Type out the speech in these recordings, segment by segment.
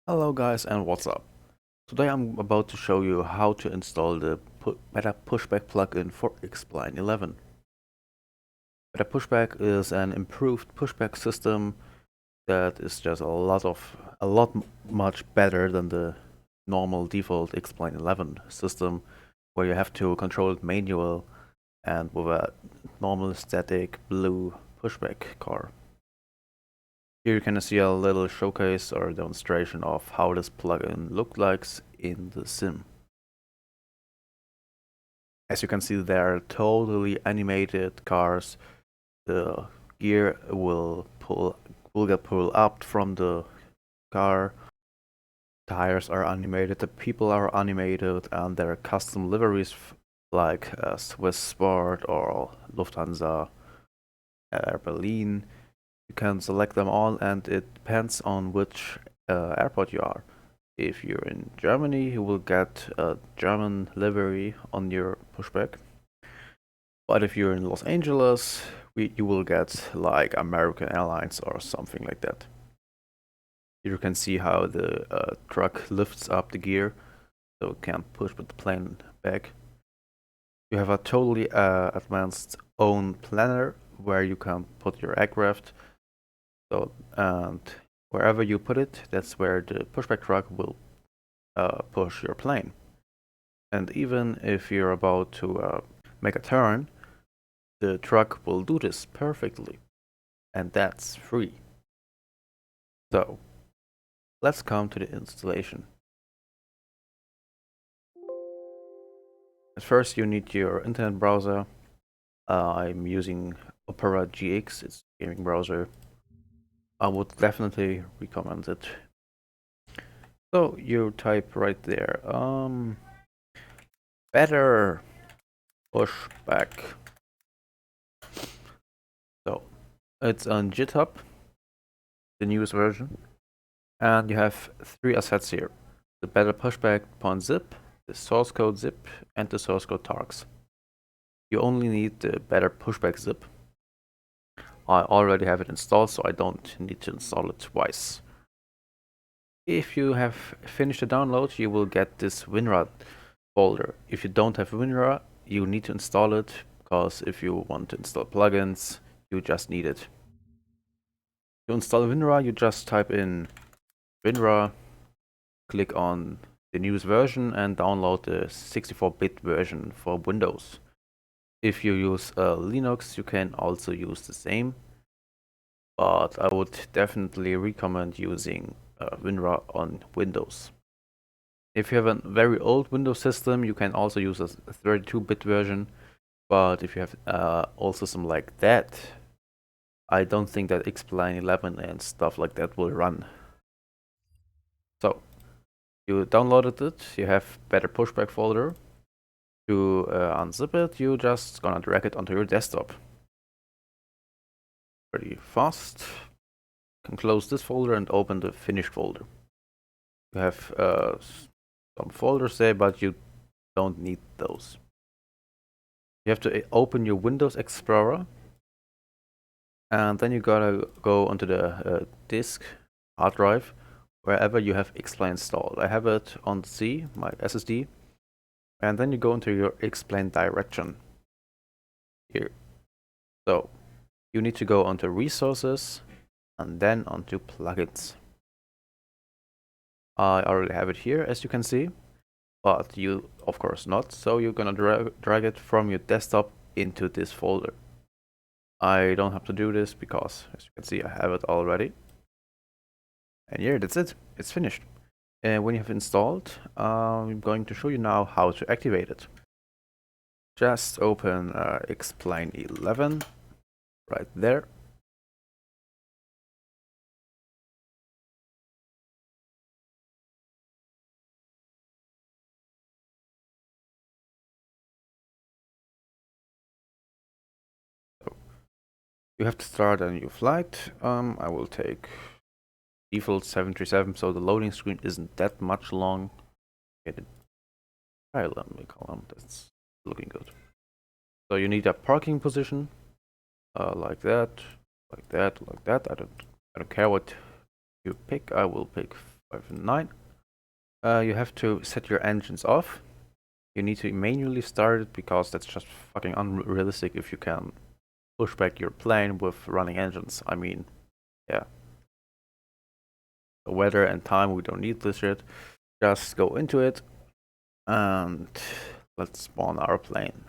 Hello guys and what's up? Today I'm about to show you how to install the Meta Pushback plugin for Xplane11. Meta Pushback is an improved pushback system that is just much better than the normal default Xplane11 system where you have to control it manual and with a normal static blue pushback car. Here you can see a little showcase or demonstration of how this plugin looks like in the sim. As you can see, they are totally animated cars. The gear will get pulled up from the car. Tires are animated, the people are animated, and there are custom liveries like Swiss Sport or Lufthansa, Air Berlin. You can select them all, and it depends on which airport you are. If you're in Germany, you will get a German livery on your pushback. But if you're in Los Angeles, you will get like American Airlines or something like that. You can see how the truck lifts up the gear, so it can't push with the plane back. You have a totally advanced own planner where you can put your aircraft. So and wherever you put it, that's where the pushback truck will push your plane. And even if you're about to make a turn, the truck will do this perfectly. And that's free. So let's come to the installation. At first you need your internet browser. I'm using Opera GX, it's a gaming browser. I would definitely recommend it. So you type right there, better pushback. So it's on GitHub, the newest version. And you have three assets here: the better pushback.zip, the source code zip, and the source code targs. You only need the better pushback zip. I already have it installed, so I don't need to install it twice. If you have finished the download, you will get this Winrar folder. If you don't have Winrar, you need to install it, because if you want to install plugins, you just need it. To install Winrar, you just type in Winrar, click on the newest version and download the 64-bit version for Windows. If you use Linux, you can also use the same, but I would definitely recommend using Winrar on Windows. If you have a very old Windows system, you can also use a 32-bit version, but if you have old system like that, I don't think that Xplane11 and stuff like that will run. So you downloaded it, you have better pushback folder. To unzip it, you just gonna drag it onto your desktop. Pretty fast. You can close this folder and open the finished folder. You have some folders there, but you don't need those. You have to open your Windows Explorer, and then you gotta go onto the disk, hard drive, wherever you have Xplane installed. I have it on C, my SSD, and then you go into your Xplane direction here. So you need to go onto resources and then onto plugins. I already have it here, as you can see, but you of course not, so you're gonna drag it from your desktop into this folder. I don't have to do this because, as you can see, I have it already. And yeah, that's it, it's finished. And when you have installed, I'm going to show you now how to activate it. Just open Xplane11 right there. You have to start a new flight. I will take default 737, so the loading screen isn't that much long. Get it. Let me column. That's looking good. So you need a parking position, like that, like that, like that. I don't care what you pick. I will pick 5 and 9. You have to set your engines off. You need to manually start it because that's just fucking unrealistic if you can push back your plane with running engines. I mean, yeah. The weather and time, we don't need this shit. Just go into it and let's spawn our plane.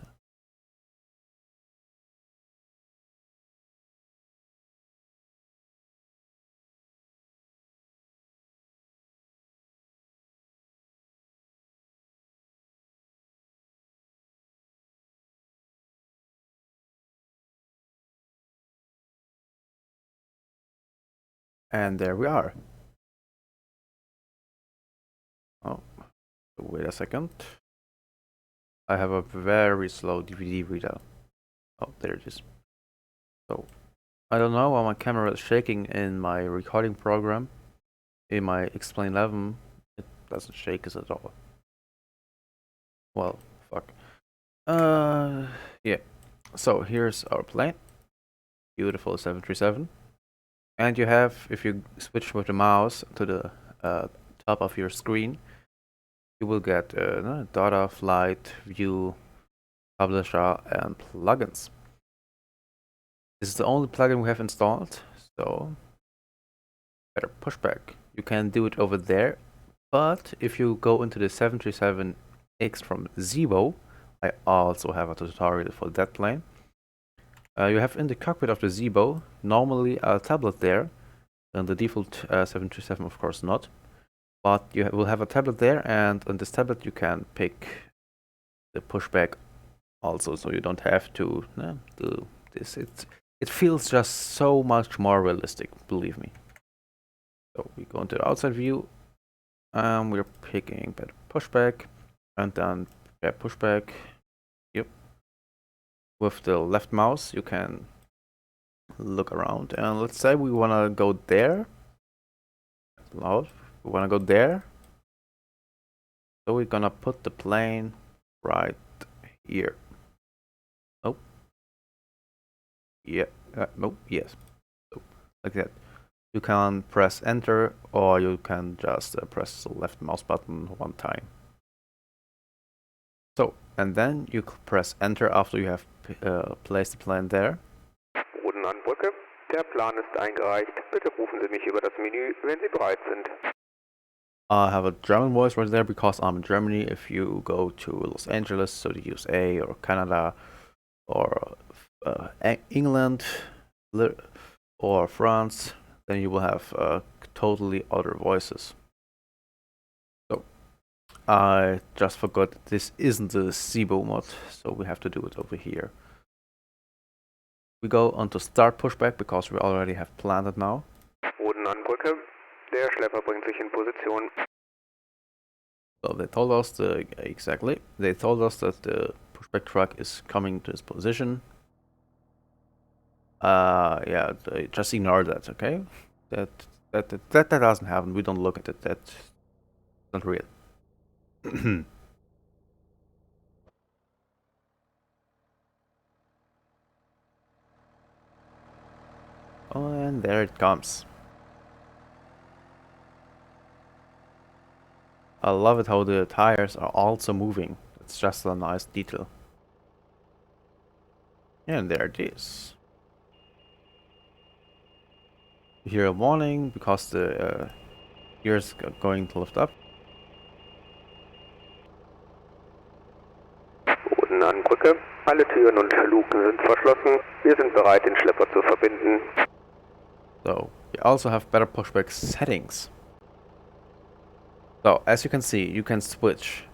And there we are. Oh, wait a second. I have a very slow DVD reader. Oh, there it is. So, I don't know why my camera is shaking in my recording program. In my Xplane11, it doesn't shake us at all. Well, fuck. Yeah. So here's our plane. Beautiful 737. And you have, if you switch with the mouse to the top of your screen, you will get data, flight, view, publisher, and plugins. This is the only plugin we have installed, so better pushback. You can do it over there, but if you go into the 737X from Zibo, I also have a tutorial for that plane. You have in the cockpit of the Zibo normally a tablet there, and the default 737 of course not, but you will have a tablet there, and on this tablet you can pick the pushback also, so you don't have to do this. It feels just so much more realistic, believe me. So we go into the outside view, and we're picking better pushback, and then better pushback. Yep. With the left mouse, you can look around, and let's say we wanna go there. Loud. We wanna go there. So we're gonna put the plane right here. Oh. Yeah. Nope. Yes. So, like that. You can press enter, or you can just press the left mouse button one time. So, and then you press enter after you have placed the plane there. Boden an Brücke. Der Plan ist eingereicht. Bitte rufen Sie mich über das Menü, wenn Sie bereit sind. I have a German voice right there because I'm in Germany. If you go to Los Angeles, so the USA or Canada or England or France, then you will have totally other voices. So I just forgot this isn't the Zibo mod, so we have to do it over here. We go on to start pushback because we already have planned it now. Boden an Brücke. Der Schlepper bringt sich in Position. So they told us They told us that the pushback truck is coming to its position. Yeah, just ignore that, okay? That doesn't happen. We don't look at it. That's not real. Oh, and there it comes. I love it how the tires are also moving. It's just a nice detail. And there it is. You hear a warning because the gears are going to lift up. Boden an Brücke. Alle Türen und Luken sind verschlossen. Wir sind bereit, den Schlepper zu verbinden. So, we also have better pushback settings. So, as you can see, you can switch.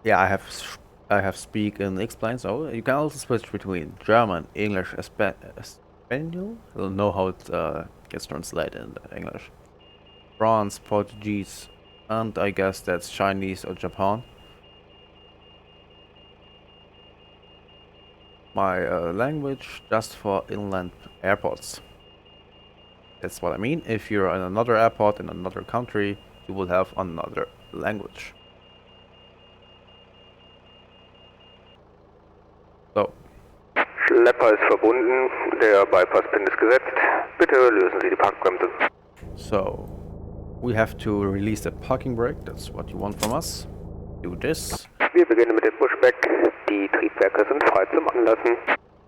Yeah, I have speak in Xplane, so you can also switch between German, English, Espanol. I don't know how it gets translated in English. France, Portuguese, and I guess that's Chinese or Japan. My language just for inland airports. That's what I mean. If you're in another airport in another country, you will have another language. So. Schlepper ist verbunden. Der Bypasspin ist gesetzt. Bitte lösen Sie die Parkbremse. So, we have to release the parking brake. That's what you want from us. Do this. Wir beginnen mit dem Pushback. Die Triebwerke sind frei zum Anlassen.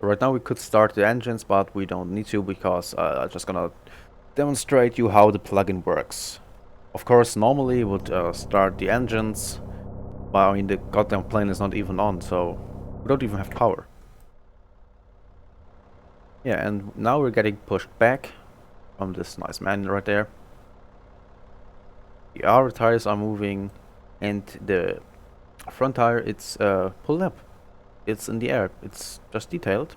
Right now we could start the engines, but we don't need to because I'm just gonna demonstrate you how the plugin works. Of course, normally you would start the engines, but I mean the goddamn plane is not even on, so we don't even have power. Yeah, and now we're getting pushed back from this nice man right there. The outer tires are moving, and the front tire, it's pulled up. It's in the air. It's just detailed.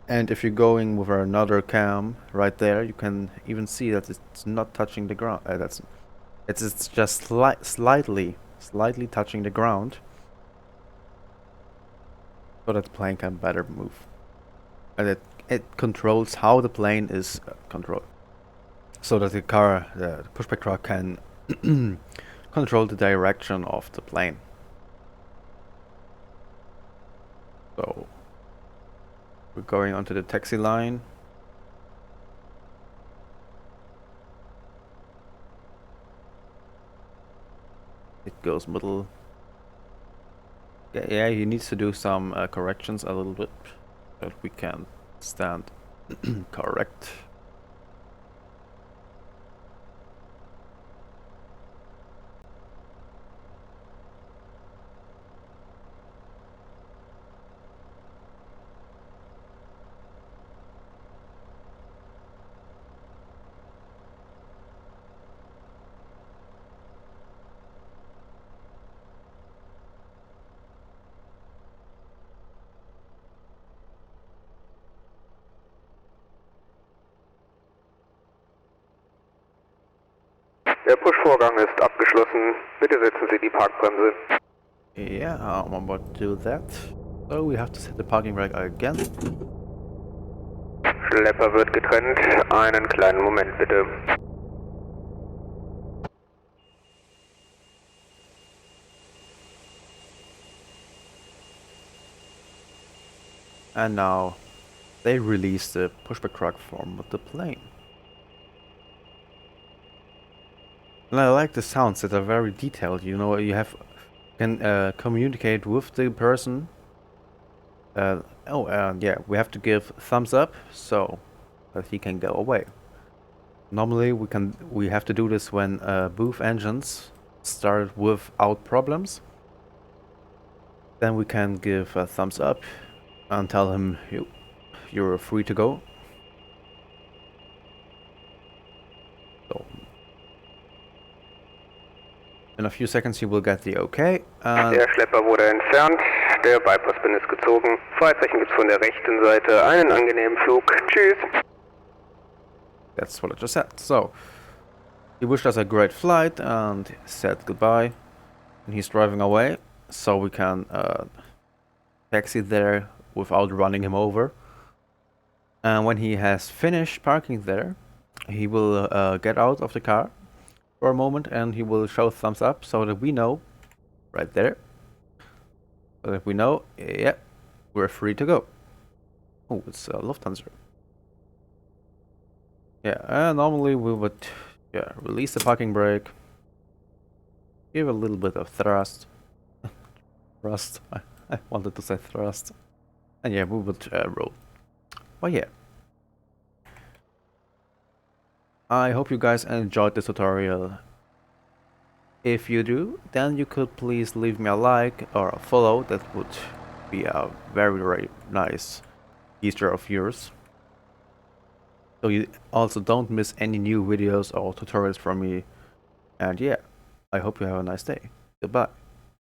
And if you're going with another cam right there, you can even see that it's not touching the ground. It's just slightly touching the ground, so that the plane can better move. And it controls how the plane is controlled, so that the pushback car can control the direction of the plane. So we're going onto the taxi line. It goes middle. Yeah, he needs to do some corrections a little bit, that we can stand correct. Der Push-Vorgang ist abgeschlossen. Bitte setzen Sie die Parkbremse. Yeah, I'm about to do that. So we have to set the parking brake again. Schlepper wird getrennt. Einen kleinen Moment bitte. And now they release the pushback truck from the plane. And I like the sounds that are very detailed. You know, you can communicate with the person. Yeah, we have to give thumbs up so that he can go away. Normally we have to do this when both engines start without problems. Then we can give a thumbs up and tell him you're free to go. So in a few seconds you will get the okay. Der Schlepper wurde entfernt. Der Bypasspin ist gezogen. Freizeichen gibt's von der rechten Seite. Einen angenehmen Flug. Tschüss. That's what I just said. So he wished us a great flight and said goodbye. And he's driving away, so we can taxi there without running him over. And when he has finished parking there, he will get out of the car for a moment and he will show thumbs up so that we know, right there, so that we know, yeah, we're free to go. Oh, it's Lufthansa. Yeah, normally we would release the parking brake, give a little bit of thrust. Thrust. I wanted to say thrust. And yeah, we would roll. But yeah. I hope you guys enjoyed this tutorial. If you do, then you could please leave me a like or a follow. That would be a very, very nice gesture of yours. So you also don't miss any new videos or tutorials from me. And yeah, I hope you have a nice day. Goodbye.